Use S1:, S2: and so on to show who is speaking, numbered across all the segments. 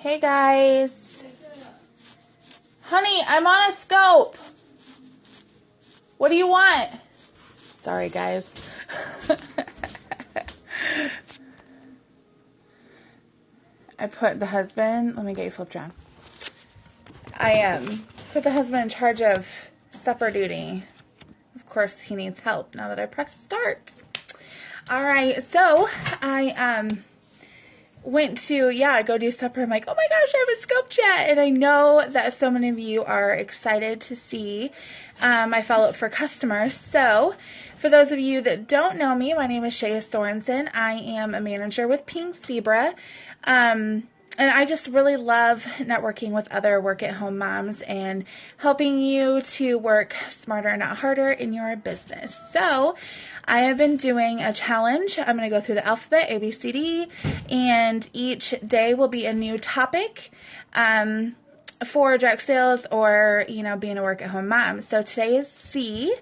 S1: Hey guys. Honey, I'm on a scope. What do you want? Sorry guys. I put the husband, let me get you flipped around. I put the husband in charge of supper duty. Of course he needs help now that I pressed start. Alright, so I went to, go do supper. I'm like, oh my gosh, I have a scope chat. And I know that so many of you are excited to see my follow-up for customers. So for those of you that don't know me, my name is Shea Sorensen. I am a manager with Pink Zebra. And I just really love networking with other work-at-home moms and helping you to work smarter, not harder in your business. So I have been doing a challenge. I'm going to go through the alphabet, A, B, C, D, and each day will be a new topic for direct sales or, being a work-at-home mom. So today is C,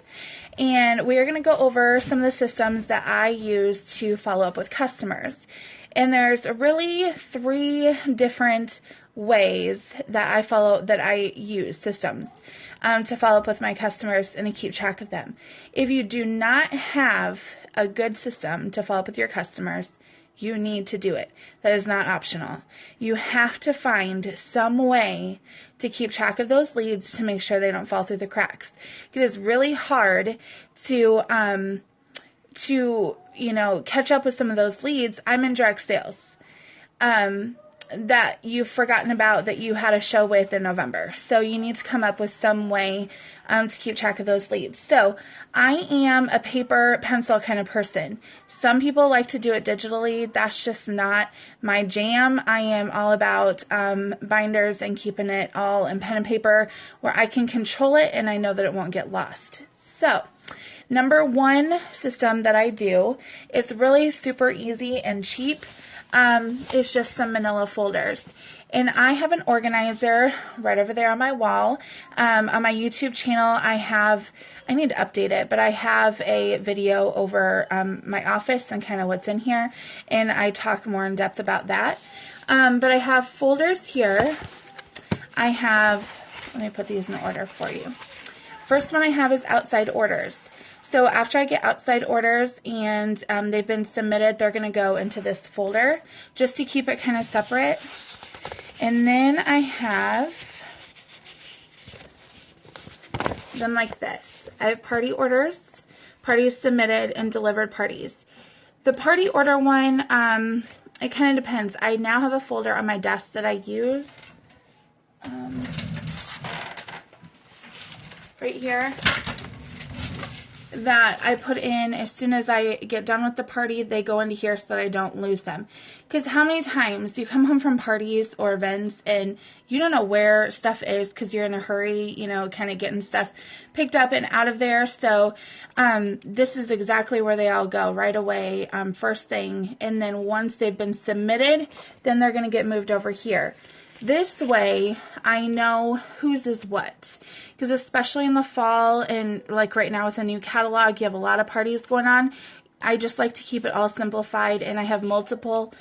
S1: and we are going to go over some of the systems that I use to follow up with customers. And there's really 3 different ways that I use systems to follow up with my customers and to keep track of them. If you do not have a good system to follow up with your customers, you need to do it. That is not optional. You have to find some way to keep track of those leads to make sure they don't fall through the cracks. It is really hard to catch up with some of those leads. I'm in direct sales that you've forgotten about that you had a show with in November. So you need to come up with some way to keep track of those leads. So I am a paper pencil kind of person. Some people like to do it digitally. That's just not my jam. I am all about binders and keeping it all in pen and paper where I can control it and I know that it won't get lost. So number 1 system that I do is really super easy and cheap. It's just some manila folders. And I have an organizer right over there on my wall. On my YouTube channel, I need to update it, but I have a video over my office and kind of what's in here. And I talk more in depth about that. But I have folders here. Let me put these in order for you. First one I have is outside orders. So after I get outside orders and they've been submitted, they're going to go into this folder just to keep it kind of separate. And then I have them like this. I have party orders, parties submitted, and delivered parties. The party order one, it kind of depends. I now have a folder on my desk that I use right here that I put in as soon as I get done with the party. They go into here so that I don't lose them. Because how many times you come home from parties or events and you don't know where stuff is because you're in a hurry, kind of getting stuff picked up and out of there. So this is exactly where they all go right away, first thing. And then once they've been submitted, then they're going to get moved over here. This way, I know whose is what. Because especially in the fall and like right now with a new catalog, you have a lot of parties going on. I just like to keep it all simplified, and I have multiple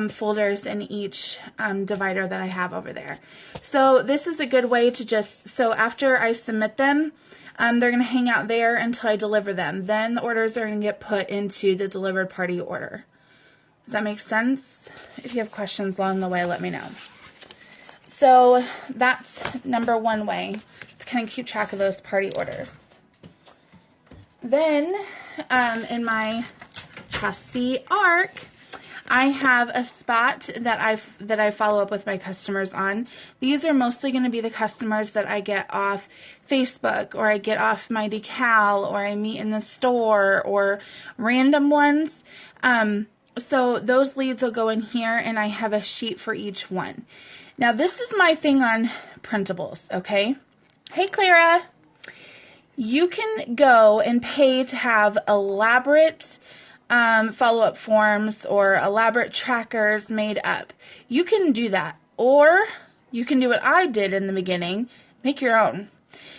S1: folders in each divider that I have over there. So this is a good way to so after I submit them, they're going to hang out there until I deliver them. Then the orders are going to get put into the delivered party order. Does that make sense? If you have questions along the way, let me know. So that's number 1 way to kind of keep track of those party orders. Then in my trusty ARC, I have a spot that I follow up with my customers on. These are mostly going to be the customers that I get off Facebook, or I get off my decal, or I meet in the store, or random ones. So those leads will go in here, and I have a sheet for each one. Now, this is my thing on printables, okay? Hey, Clara. You can go and pay to have elaborate follow-up forms or elaborate trackers made up. You can do that. Or you can do what I did in the beginning, make your own.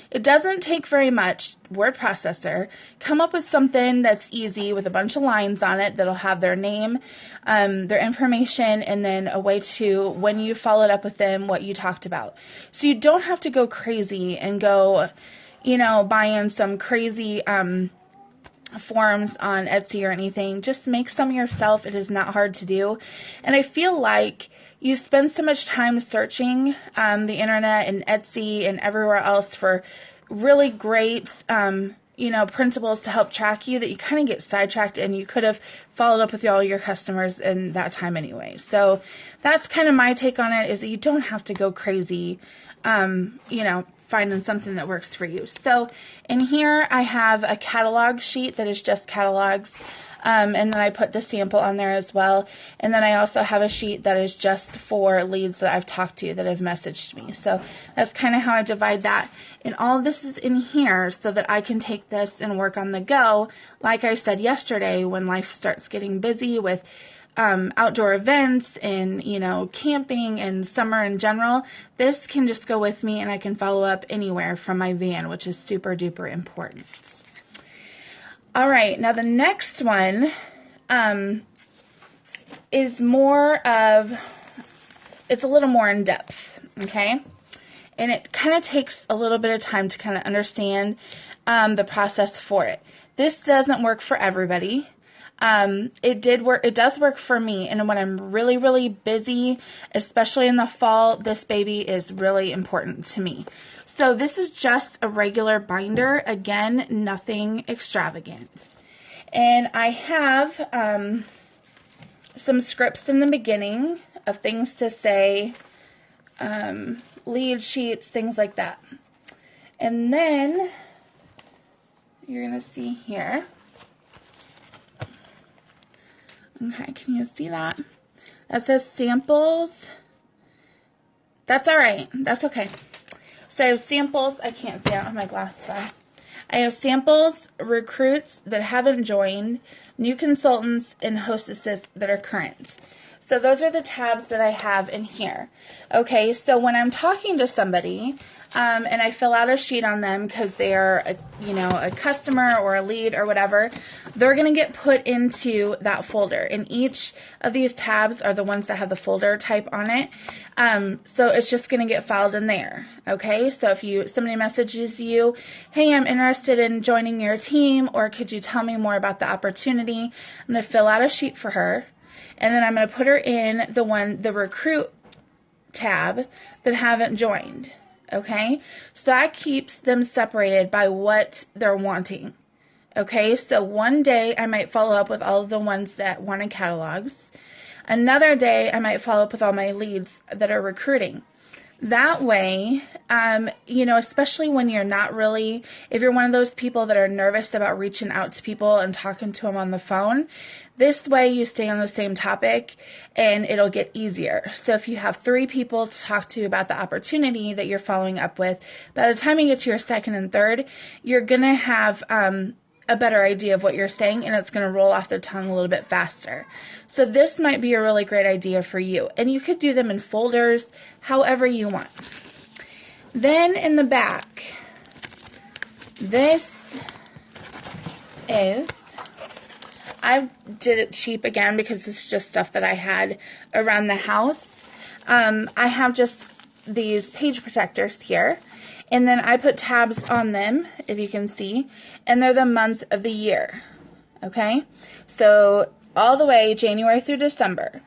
S1: It doesn't take very much word processor. Come up with something that's easy with a bunch of lines on it that'll have their name, their information, and then a way to, when you followed up with them, what you talked about. So you don't have to go crazy and go, buying some crazy forms on Etsy or anything. Just make some yourself. It is not hard to do. And I feel like you spend so much time searching the internet and Etsy and everywhere else for really great printables to help track you that you kind of get sidetracked, and you could have followed up with all your customers in that time anyway. So that's kind of my take on it, is that you don't have to go crazy finding something that works for you. So in here I have a catalog sheet that is just catalogs, and then I put the sample on there as well. And then I also have a sheet that is just for leads that I've talked to, that have messaged me. So that's kind of how I divide that. And all of this is in here so that I can take this and work on the go. Like I said yesterday, when life starts getting busy with outdoor events and, camping and summer in general, this can just go with me and I can follow up anywhere from my van, which is super duper important. All right, now the next one is it's a little more in depth, okay? And it kind of takes a little bit of time to kind of understand the process for it. This doesn't work for everybody. It does work for me, and when I'm really, really busy, especially in the fall, this baby is really important to me. So this is just a regular binder, again, nothing extravagant. And I have some scripts in the beginning of things to say, lead sheets, things like that. And then you're going to see here. Okay, can you see that? That says samples. That's all right. That's okay. So I have samples. I can't see. I don't have my glasses on. I have samples, recruits that haven't joined, new consultants, and hostesses that are current. So those are the tabs that I have in here. Okay, so when I'm talking to somebody, and I fill out a sheet on them because they are a customer or a lead or whatever, they're going to get put into that folder. And each of these tabs are the ones that have the folder type on it. So it's just going to get filed in there. Okay, so if somebody messages you, hey, I'm interested in joining your team, or could you tell me more about the opportunity? I'm going to fill out a sheet for her, and then I'm going to put her in the recruit tab that haven't joined. Okay, so that keeps them separated by what they're wanting. Okay, so one day I might follow up with all of the ones that wanted catalogs. Another day I might follow up with all my leads that are recruiting. That way, especially when you're not really, if you're one of those people that are nervous about reaching out to people and talking to them on the phone, this way you stay on the same topic and it'll get easier. So if you have 3 people to talk to about the opportunity that you're following up with, by the time you get to your second and third, you're going to have a better idea of what you're saying, and it's going to roll off the tongue a little bit faster. So this might be a really great idea for you. And you could do them in folders, however you want. Then in the back, this is, I did it cheap again because this is just stuff that I had around the house. I have just these page protectors here. And then I put tabs on them, if you can see, and they're the month of the year, okay? So all the way January through December.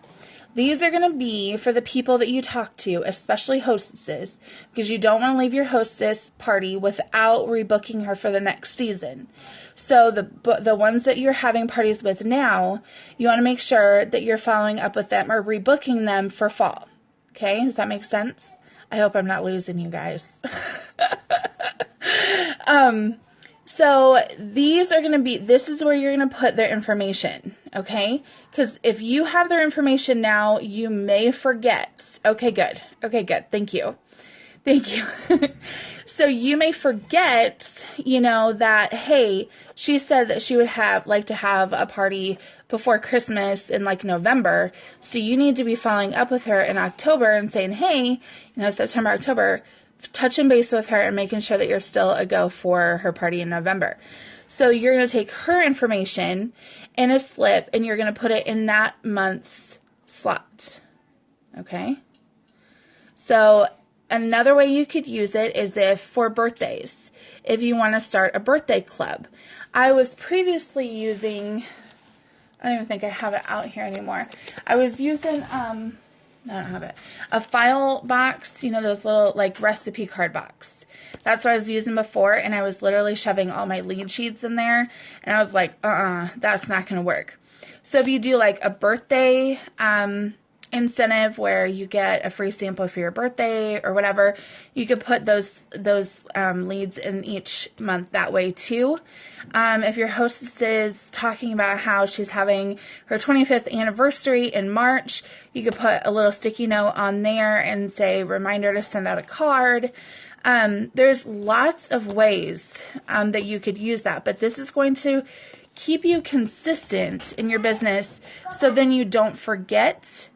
S1: These are going to be for the people that you talk to, especially hostesses, because you don't want to leave your hostess party without rebooking her for the next season. So the ones that you're having parties with now, you want to make sure that you're following up with them or rebooking them for fall, okay? Does that make sense? I hope I'm not losing you guys. So these are going to be, this is where you're going to put their information, okay? Because if you have their information now, you may forget. Okay, good. Okay, good. Thank you. Thank you. So you may forget, that, hey, she said that she would like to have a party before Christmas in November. So you need to be following up with her in October and saying, hey, September, October, touching base with her and making sure that you're still a go for her party in November. So you're going to take her information in a slip and you're going to put it in that month's slot. Okay? So another way you could use it is if for birthdays, if you want to start a birthday club. I was previously using, I don't even think I have it out here anymore. I was using, I don't have it, a file box, you know, those little like recipe card box. That's what I was using before, and I was literally shoving all my lead sheets in there, and I was like, that's not going to work. So if you do like a birthday incentive where you get a free sample for your birthday or whatever, you could put those leads in each month that way too. If your hostess is talking about how she's having her 25th anniversary in March, you could put a little sticky note on there and say, reminder to send out a card. There's lots of ways that you could use that, but this is going to keep you consistent in your business so then you don't forget.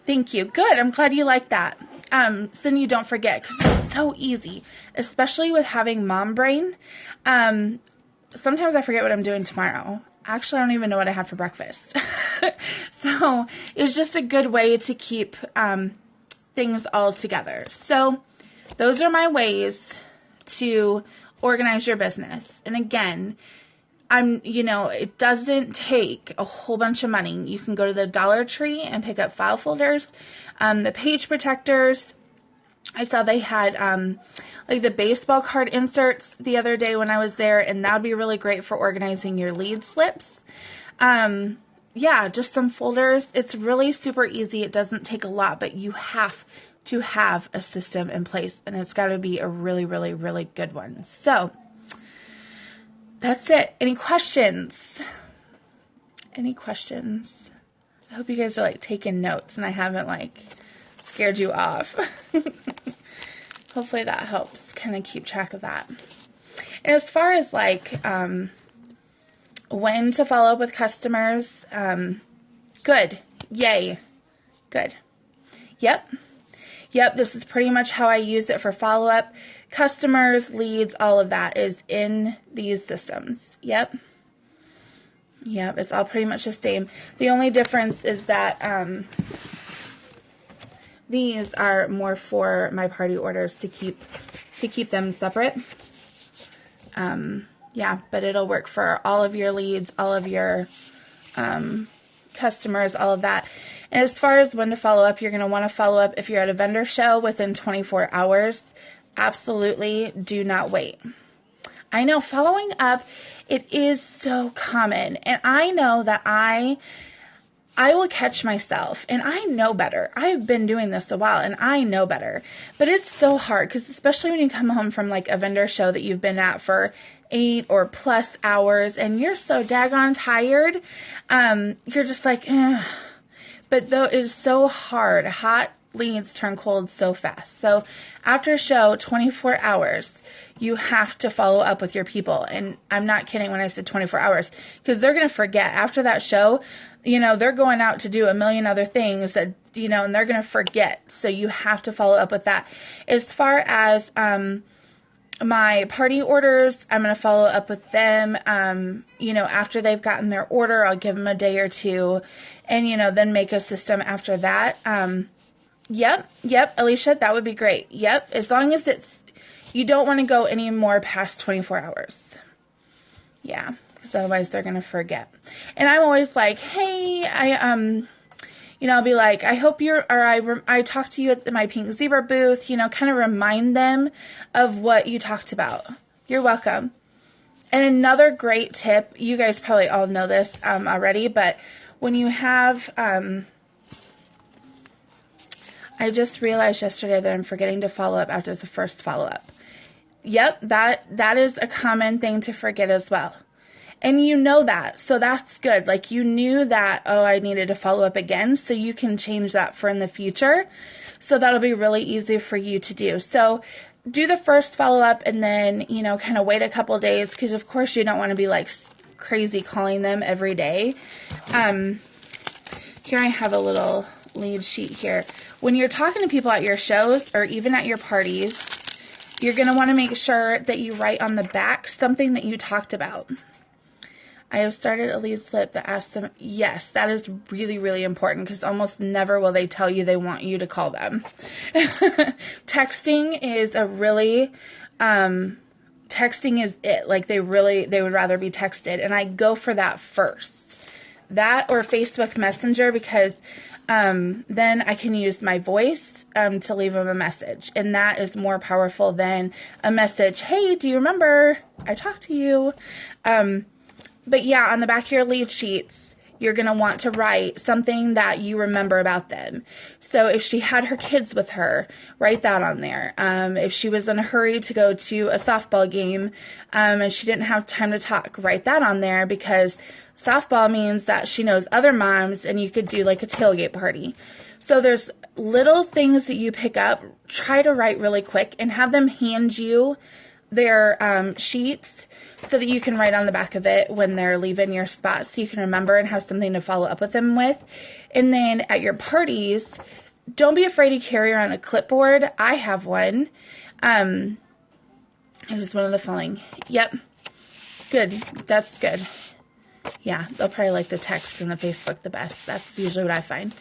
S1: Thank you. Good. I'm glad you like that. So then you don't forget, because it's so easy, especially with having mom brain. Sometimes I forget what I'm doing tomorrow. Actually, I don't even know what I had for breakfast. So it's just a good way to keep things all together. So those are my ways to organize your business. And again, it doesn't take a whole bunch of money. You can go to the Dollar Tree and pick up file folders, the page protectors. I saw they had like the baseball card inserts the other day when I was there, and that would be really great for organizing your lead slips. Yeah, just some folders. It's really super easy. It doesn't take a lot, but you have to have a system in place, and it's got to be a really, really, really good one. So that's it. Any questions? Any questions? I hope you guys are like taking notes and I haven't like scared you off. Hopefully that helps kind of keep track of that. And as far as like when to follow up with customers, good. Yay. Good. Yep. This is pretty much how I use it for follow-up. Customers, leads, all of that is in these systems. Yep, it's all pretty much the same. The only difference is that these are more for my party orders to keep them separate. Yeah, but it'll work for all of your leads, all of your customers, all of that. And as far as when to follow up, you're going to want to follow up if you're at a vendor show within 24 hours. Absolutely do not wait. I know following up, it is so common. And I know that I will catch myself, and I know better. I've been doing this a while, and I know better. But it's so hard, because especially when you come home from like a vendor show that you've been at for 8 or plus hours, and you're so daggone tired, you're just like, eh. But though it is so hard, hot leads turn cold so fast. So after a show, 24 hours, you have to follow up with your people. And I'm not kidding when I said 24 hours, because they're going to forget after that show. They're going out to do a million other things that, and they're going to forget. So you have to follow up with that. As far as my party orders, I'm going to follow up with them. After they've gotten their order, I'll give them a day or two, and, then make a system after that. Yep, Alicia, that would be great. Yep, as long as you don't want to go any more past 24 hours. Yeah, because otherwise they're going to forget. And I'm always like, hey, I'll be like, I hope I talked to you at my Pink Zebra booth, kind of remind them of what you talked about. You're welcome. And another great tip, you guys probably all know this already, but when you have, I just realized yesterday that I'm forgetting to follow up after the first follow-up. Yep, that is a common thing to forget as well. And you know that, so that's good. Like you knew that, I needed to follow up again, so you can change that for in the future. So that'll be really easy for you to do. So do the first follow-up and then, kind of wait a couple days, because of course you don't want to be like crazy calling them every day. Here I have a little lead sheet here. When you're talking to people at your shows or even at your parties, you're going to want to make sure that you write on the back something that you talked about. I have started a lead slip that asks them. Yes, that is really, really important because almost never will they tell you they want you to call them. Texting is a really, texting is it. Like they would rather be texted. And I go for that first. That or Facebook Messenger because then I can use my voice to leave them a message. And that is more powerful than a message. Hey, do you remember I talked to you? But yeah, on the back of your lead sheets, you're going to want to write something that you remember about them. So if she had her kids with her, write that on there. If she was in a hurry to go to a softball game and she didn't have time to talk, write that on there because softball means that she knows other moms and you could do like a tailgate party. So there's little things that you pick up, try to write really quick and have them hand you their sheets so that you can write on the back of it when they're leaving your spot so you can remember and have something to follow up with them with. And then at your parties, don't be afraid to carry around a clipboard. I have one. It is one of the following. Yep. Good. That's good. Yeah, they'll probably like the text and the Facebook the best. That's usually what I find.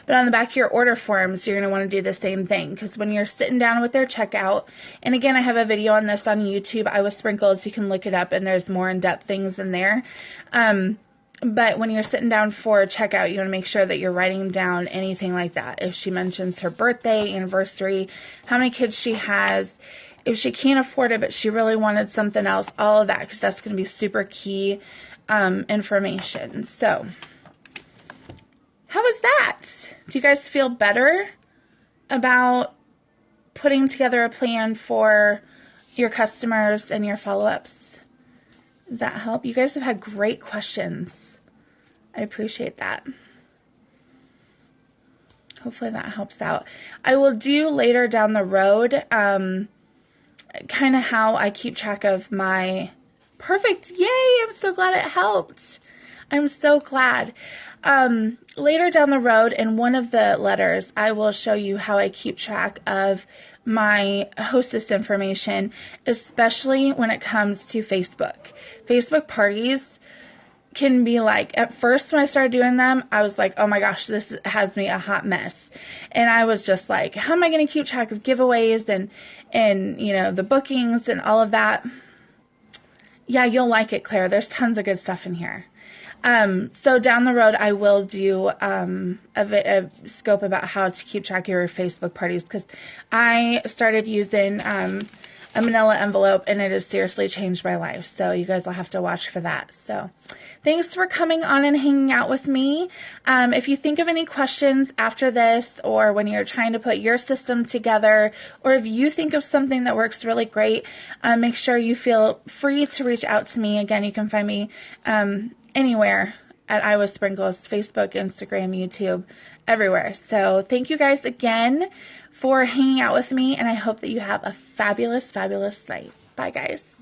S1: But on the back of your order forms, you're going to want to do the same thing because when you're sitting down with their checkout, and again, I have a video on this on YouTube. I was sprinkled, so you can look it up, and there's more in-depth things in there. But when you're sitting down for checkout, you want to make sure that you're writing down anything like that. If she mentions her birthday, anniversary, how many kids she has, if she can't afford it, but she really wanted something else, all of that, because that's going to be super key information. So how was that? Do you guys feel better about putting together a plan for your customers and your follow-ups? Does that help? You guys have had great questions. I appreciate that. Hopefully that helps out. I will do later down the road kind of how I keep track of my perfect. Yay! I'm so glad it helped. I'm so glad. Later down the road, in one of the letters, I will show you how I keep track of my hostess information, especially when it comes to Facebook. Facebook parties can be like, at first when I started doing them, I was like, oh my gosh, this has me a hot mess. And I was just like, how am I going to keep track of giveaways and you know, the bookings and all of that? Yeah, you'll like it, Claire. There's tons of good stuff in here. So down the road, I will do a scope about how to keep track of your Facebook parties because I started using a manila envelope and it has seriously changed my life. So you guys will have to watch for that. So thanks for coming on and hanging out with me. If you think of any questions after this or when you're trying to put your system together or if you think of something that works really great, make sure you feel free to reach out to me. Again, you can find me anywhere at Iowa Sprinkles, Facebook, Instagram, YouTube, everywhere. So thank you guys again for hanging out with me, and I hope that you have a fabulous, fabulous night. Bye, guys.